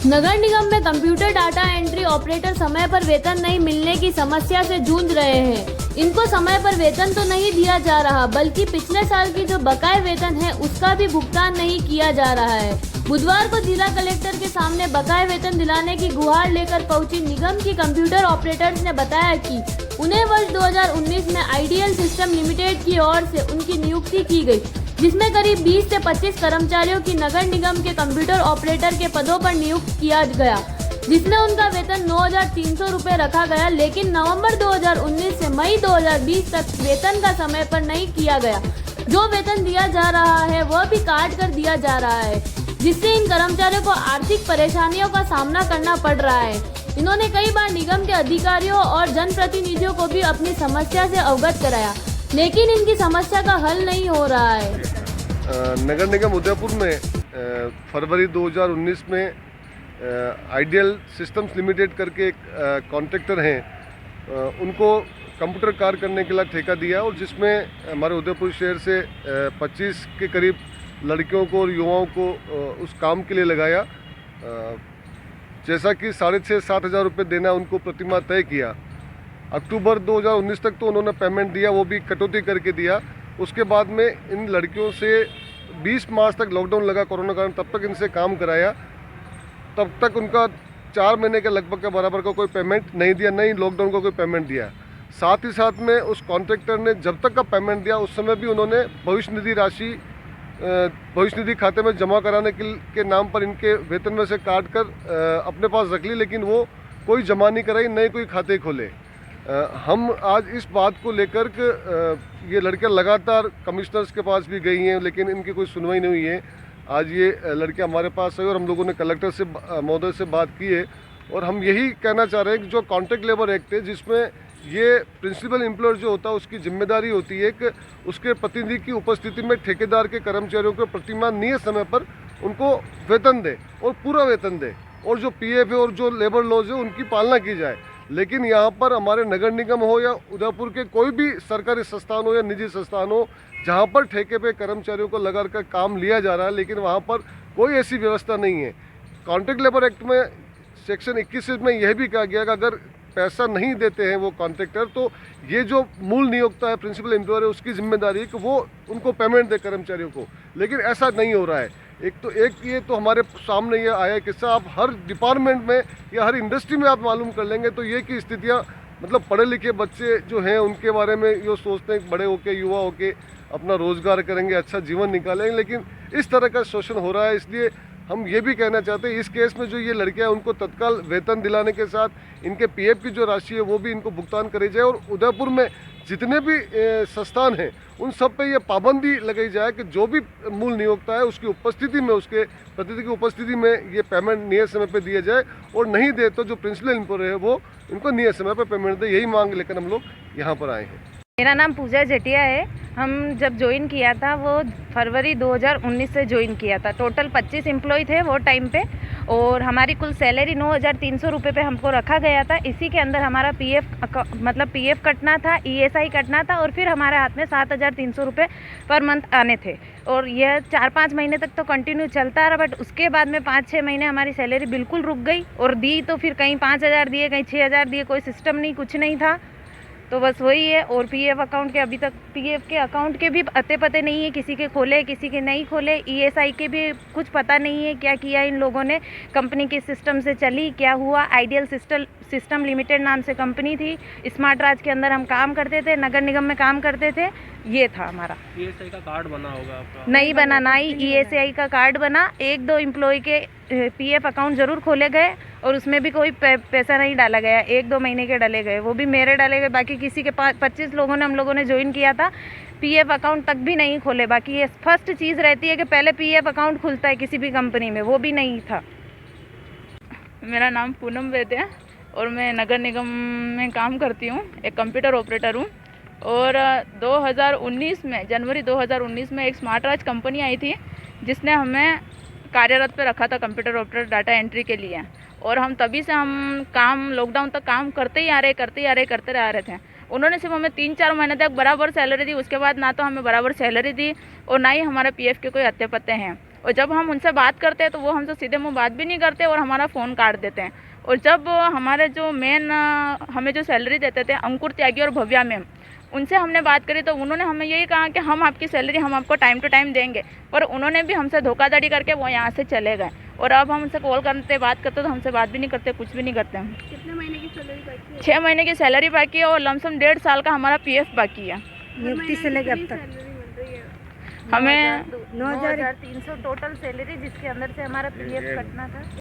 नगर निगम में computer data entry operator समय पर वेतन नहीं मिलने की समस्या से जूझ रहे हैं। इनको समय पर वेतन तो नहीं दिया जा रहा, बल्कि पिछले साल की जो बकाये वेतन है उसका भी भुगतान नहीं किया जा रहा है। बुधवार को जिला कलेक्टर के सामने बकाये वेतन दिलाने की गुहार लेकर पहुंची निगम की कंप्यूटर ऑपरेटर्स ने बताया कि उन्हें वर्ष 2019 में आइडियल सिस्टम लिमिटेड की ओर से उनकी नियुक्ति की गई, जिसमें करीब 20 से 25 कर्मचारियों की नगर निगम के कंप्यूटर ऑपरेटर के पदों पर नियुक्त किया गया, जिसमें उनका वेतन 9,300 रुपये रखा गया। लेकिन नवंबर 2019 से मई 2020 तक वेतन का समय पर नहीं किया गया। जो वेतन दिया जा रहा है वह भी काट कर दिया जा रहा है, जिससे इन कर्मचारियों को आर्थिक परेशानियों का सामना करना पड़ रहा है। इन्होंने कई बार निगम के अधिकारियों और जनप्रतिनिधियों को भी अपनी समस्या से अवगत कराया, लेकिन इनकी समस्या का हल नहीं हो रहा है। नगर निगम उदयपुर में फरवरी 2019 में आइडियल सिस्टम्स लिमिटेड करके एक कॉन्ट्रैक्टर हैं, उनको कंप्यूटर कार्य करने के लिए ठेका दिया, और जिसमें हमारे उदयपुर शहर से 25 के करीब लड़कियों को और युवाओं को उस काम के लिए लगाया। जैसा कि 6,500-7 हज़ार रुपये देना उनको प्रतिमाह तय किया। अक्टूबर 2019 तक तो उन्होंने पेमेंट दिया, वो भी कटौती करके दिया। उसके बाद में इन लड़कियों से 20 मार्च तक लॉकडाउन लगा कोरोना कारण, तब तक इनसे काम कराया। तब तक उनका 4 महीने के लगभग के बराबर का कोई पेमेंट नहीं दिया, नहीं लॉकडाउन का कोई पेमेंट दिया। साथ ही साथ में उस कॉन्ट्रैक्टर ने जब तक का पेमेंट दिया उस समय भी उन्होंने भविष्य निधि राशि भविष्य निधि खाते में जमा कराने के नाम पर इनके वेतन में से काट कर अपने पास रख ली, लेकिन वो कोई जमा नहीं कराई, नए कोई खाते खोले। हम आज इस बात को लेकर के ये लड़कियां लगातार कमिश्नर्स के पास भी गई हैं, लेकिन इनकी कोई सुनवाई नहीं हुई है। आज ये लड़कियां हमारे पास आई और हम लोगों ने कलेक्टर से महोदय से बात की है, और हम यही कहना चाह रहे हैं कि जो कॉन्ट्रैक्ट लेबर एक्ट है, जिसमें ये प्रिंसिपल एम्प्लॉयर जो होता है उसकी जिम्मेदारी होती है कि उसके प्रतिनिधि की उपस्थिति में ठेकेदार के कर्मचारियों को प्रतिमाह नियत समय पर उनको वेतन दे और पूरा वेतन दे, और जो पीएफ है और जो लेबर लॉज है उनकी पालना की जाए। लेकिन यहाँ पर हमारे नगर निगम हो या उदयपुर के कोई भी सरकारी संस्थान हो या निजी संस्थान हो, जहाँ पर ठेके पे कर्मचारियों को लगा कर काम लिया जा रहा है, लेकिन वहाँ पर कोई ऐसी व्यवस्था नहीं है। कॉन्ट्रैक्ट लेबर एक्ट में सेक्शन 21 में यह भी कहा गया कि अगर पैसा नहीं देते हैं वो कॉन्ट्रैक्टर, तो ये जो मूल नियोक्ता है, प्रिंसिपल एम्प्लॉयर है, उसकी जिम्मेदारी है कि वो उनको पेमेंट दे कर्मचारियों को। लेकिन ऐसा नहीं हो रहा है। एक ये तो हमारे सामने ये आया है किस्सा, आप हर डिपार्टमेंट में या हर इंडस्ट्री में आप मालूम कर लेंगे तो ये की स्थितियाँ, मतलब पढ़े लिखे बच्चे जो हैं उनके बारे में ये सोचते हैं बड़े होके युवा होके अपना रोज़गार करेंगे, अच्छा जीवन निकालेंगे, लेकिन इस तरह का शोषण हो रहा है। इसलिए हम ये भी कहना चाहते हैं इस केस में जो ये लड़कियां हैं उनको तत्काल वेतन दिलाने के साथ इनके पीएफ की जो राशि है वो भी इनको भुगतान करी जाए, और उदयपुर में जितने भी संस्थान हैं उन सब पे ये पाबंदी लगाई जाए कि जो भी मूल नियोक्ता है उसकी उपस्थिति में, उसके प्रतिनिधि की उपस्थिति में ये पेमेंट नियत समय पे दिया जाए, और नहीं दे तो जो प्रिंसिपल एम्प्लॉयर है वो इनको नियत समय पे पेमेंट दे। यही मांग लेकर हम लोग यहाँ पर आए हैं। मेरा नाम पूजा जेटिया है। हम जब ज्वाइन किया था वो फरवरी 2019 से ज्वाइन किया था। टोटल 25 एम्प्लॉय थे वो टाइम पे, और हमारी कुल सैलरी 9,300 रुपये पे हमको रखा गया था। इसी के अंदर हमारा पीएफ कटना था, ईएसआई कटना था, और फिर हमारे हाथ में 7,300 रुपये पर मंथ आने थे। और यह 4-5 महीने तक तो कंटिन्यू चलता रहा, बट उसके बाद में 5-6 महीने हमारी सैलरी बिल्कुल रुक गई, और दी तो फिर कहीं 5,000 दिए, कहीं 6,000 दिए, कोई सिस्टम नहीं, कुछ नहीं था। तो बस वही है। और पीएफ अकाउंट के अभी तक पीएफ के अकाउंट के भी अते पते नहीं है, किसी के खोले किसी के नहीं खोले। ईएसआई के भी कुछ पता नहीं है क्या किया इन लोगों ने, कंपनी के सिस्टम से चली क्या हुआ। आइडियल सिस्टम लिमिटेड नाम से कंपनी थी, स्मार्ट राज के अंदर हम काम करते थे, नगर निगम में काम करते थे। ये था हमारा। ईएसआई का कार्ड बना होगा आपका? नहीं बना, ना ही ईएसआई का कार्ड बना। 1-2 एम्प्लॉय के पीएफ अकाउंट जरूर खोले गए, और उसमें भी कोई पैसा नहीं डाला गया। 1-2 महीने के डाले गए, वो भी मेरे डाले गए। बाकी किसी के 25 लोगों ने हम लोगों ने ज्वाइन किया था, पीएफ अकाउंट तक भी नहीं खोले। बाकी ये फर्स्ट चीज़ रहती है कि पहले पीएफ अकाउंट खुलता है किसी भी कंपनी में, वो भी नहीं था। मेरा नाम पूनम वैद्य है और मैं नगर निगम में काम करती हूँ, एक कंप्यूटर ऑपरेटर हूँ। और 2019 में जनवरी 2019 में एक स्मार्ट राज कंपनी आई थी जिसने हमें कार्यरत पे रखा था कंप्यूटर ऑपरेटर डाटा एंट्री के लिए। और हम तभी से हम काम लॉकडाउन तक काम करते आ रहे थे। उन्होंने सिर्फ हमें 3-4 महीने तक बराबर सैलरी दी, उसके बाद ना तो हमें बराबर सैलरी दी और ना ही हमारे पीएफ के कोई हत्ते पत्ते हैं। और जब हम उनसे बात करते हैं तो वो हमसे सीधे मुंह बात भी नहीं करते और हमारा फ़ोन काट देते हैं। और जब हमारे जो मेन हमें जो सैलरी देते थे अंकुर त्यागी और भव्या मैम, उनसे हमने बात करी तो उन्होंने हमें यही कहा कि हम आपकी सैलरी हम आपको टाइम टू टाइम देंगे, पर उन्होंने भी हमसे धोखाधड़ी करके वो यहाँ से चले गए। और अब हम उनसे कॉल करते बात करते तो हमसे बात भी नहीं करते, कुछ भी नहीं करते हम। कितने महीने की सैलरी बाकी है? 6 महीने की सैलरी बाकी है और लमसम 1.5 साल का हमारा PF बाकी है। नियुक्ति से लेकर अब तक सैलरी मिल रही है हमें 9,300 टोटल सैलरी, जिसके अंदर से हमारा PF कटना था।